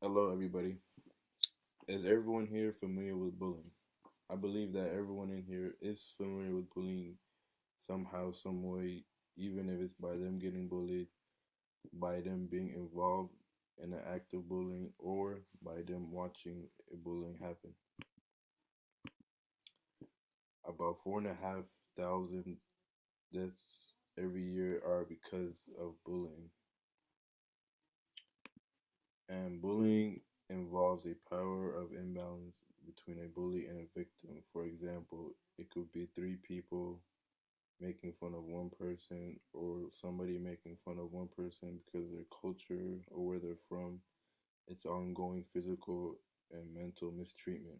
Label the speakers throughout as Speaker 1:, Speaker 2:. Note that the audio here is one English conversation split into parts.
Speaker 1: Hello, everybody. Is everyone here familiar with bullying? I believe that everyone in here is familiar with bullying somehow, some way, even if it's by them getting bullied, by them being involved in an act of bullying, or by them watching a bullying happen. About 4,500 deaths every year are because of bullying. And bullying involves a power of imbalance between a bully and a victim. For example, it could be three people making fun of one person, or somebody making fun of one person because of their culture or where they're from. It's ongoing physical and mental mistreatment.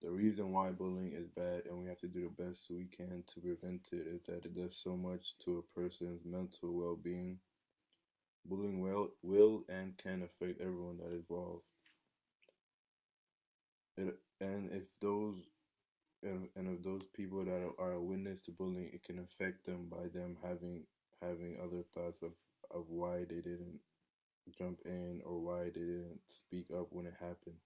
Speaker 1: The reason why bullying is bad and we have to do the best we can to prevent it is that it does so much to a person's mental well being. Bullying will and can affect everyone that is involved. And if those people that are a witness to bullying, it can affect them by them having other thoughts of why they didn't jump in or why they didn't speak up when it happened.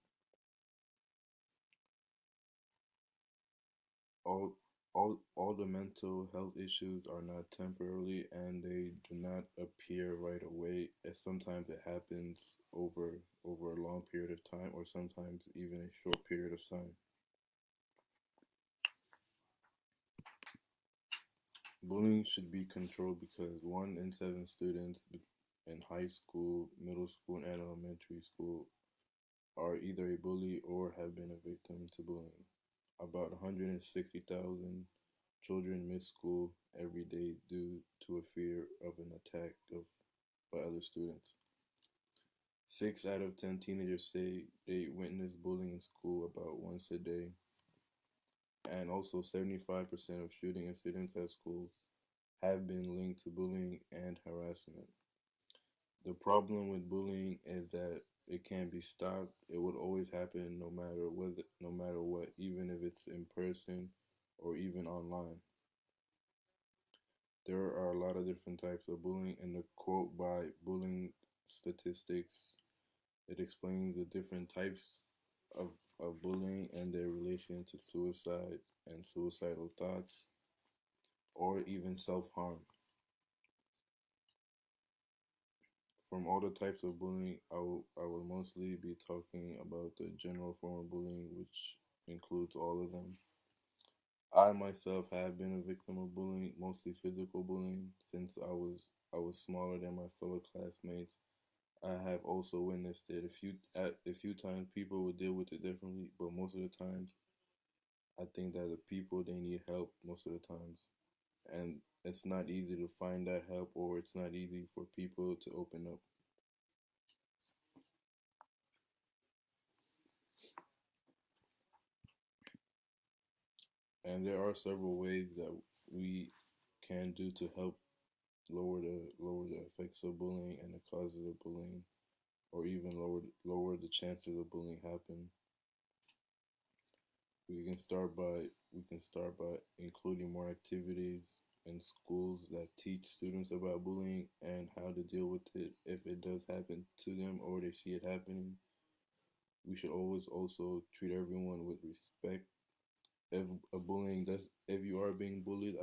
Speaker 1: All the mental health issues are not temporarily and they do not appear right away. As sometimes it happens over a long period of time or sometimes even a short period of time. Bullying should be controlled because 1 in 7 students in high school, middle school, and elementary school are either a bully or have been a victim to bullying. About 160,000 children miss school every day due to a fear of an attack by other students. 6 out of 10 teenagers say they witness bullying in school about once a day, and also 75% of shooting incidents at schools have been linked to bullying and harassment. The problem with bullying is that it can't be stopped. It would always happen no matter what, even if it's in person or even online. There are a lot of different types of bullying. In the quote by Bullying Statistics, it explains the different types of, of bullying and their relation to suicide and suicidal thoughts or even self harm. From all the types of bullying, I will mostly be talking about the general form of bullying, which includes all of them. I myself have been a victim of bullying, mostly physical bullying, since I was smaller than my fellow classmates. I have also witnessed it a few times. People would deal with it differently, but most of the times, I think that the people they need help most of the times, and it's not easy to find that help, or it's not easy for people to open up. And there are several ways that we can do to help lower the effects of bullying and the causes of bullying, or even lower the chances of bullying happen. We can start by including more activities in schools that teach students about bullying and how to deal with it if it does happen to them or they see it happening. We should always also treat everyone with respect. If you are being bullied,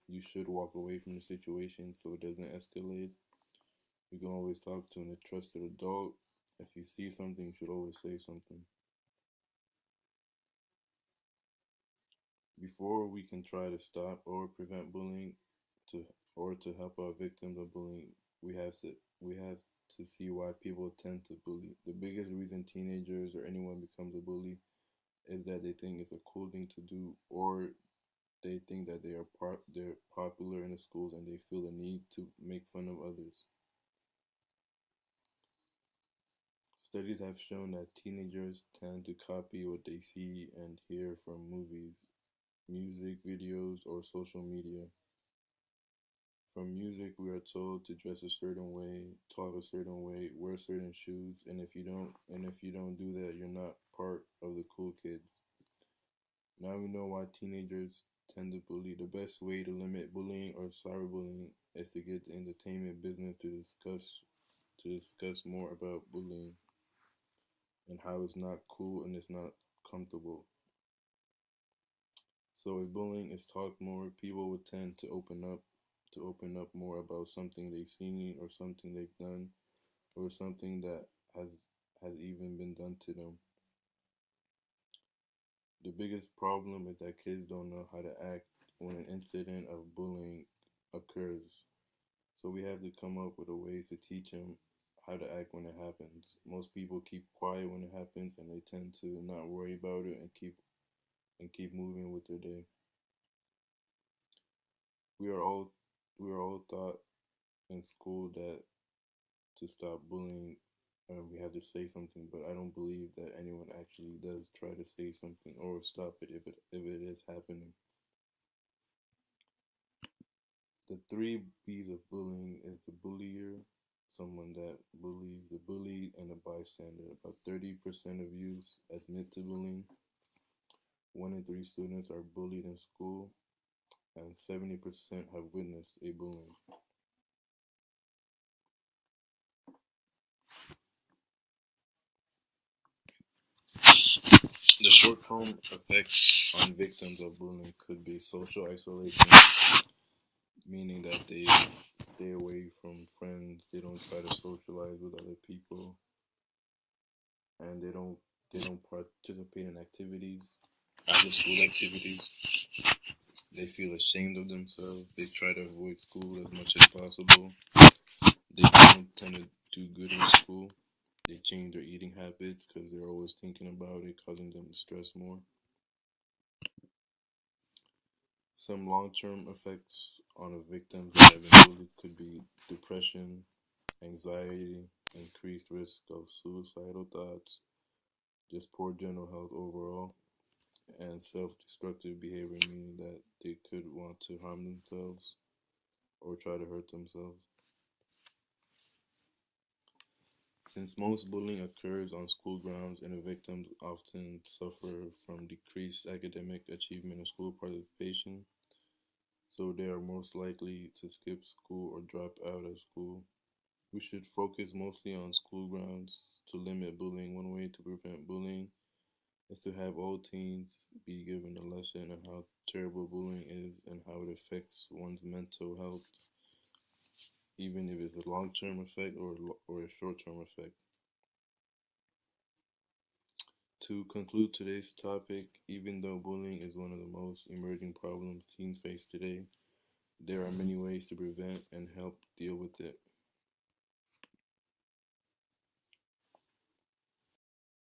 Speaker 1: you should walk away from the situation so it doesn't escalate. You can always talk to a trusted adult. If you see something, you should always say something. Before we can try to stop or prevent bullying to or to help our victims of bullying, we have to see why people tend to bully. The biggest reason teenagers or anyone becomes a bully is that they think it's a cool thing to do, or they think that they're popular in the schools and they feel the need to make fun of others. Studies have shown that teenagers tend to copy what they see and hear from movies, music videos, or social media. From music, we are told to dress a certain way, talk a certain way, wear certain shoes, and if you don't do that, you're not part of the cool kids. Now we know why teenagers tend to bully. The best way to limit bullying or cyberbullying is to get the entertainment business to discuss more about bullying. and how it's not cool and it's not comfortable. So if bullying is talked more, people would tend to open up more about something they've seen or something they've done or something that has even been done to them. The biggest problem is that kids don't know how to act when an incident of bullying occurs. So we have to come up with a ways to teach them how to act when it happens. Most people keep quiet when it happens and they tend to not worry about it and keep moving with their day. We are all we are all taught in school that to stop bullying we have to say something, but I don't believe that anyone actually does try to say something or stop it if it is happening. The three B's of bullying is the bullier, someone that bullies, the bullied, and the bystander. About 30% of youths admit to bullying. 1 in 3 students are bullied in school, and 70% have witnessed a bullying. The short-term effects on victims of bullying could be social isolation, meaning that they stay away from friends, they don't try to socialize with other people, and they don't participate in activities, after school activities. They feel ashamed of themselves. They try to avoid school as much as possible. They don't tend to do good in school. They change their eating habits because they're always thinking about it, causing them to stress more. Some long-term effects on a victim that have been bullied could be depression, anxiety, increased risk of suicidal thoughts, just poor general health overall, and self-destructive behavior, meaning that they could want to harm themselves or try to hurt themselves. Since most bullying occurs on school grounds and the victims often suffer from decreased academic achievement and school participation, so they are most likely to skip school or drop out of school. We should focus mostly on school grounds to limit bullying. One way to prevent bullying is to have all teens be given a lesson on how terrible bullying is and how it affects one's mental health, even if it's a long term effect or a short term effect. To conclude today's topic, even though bullying is one of the most emerging problems teens face today, there are many ways to prevent and help deal with it.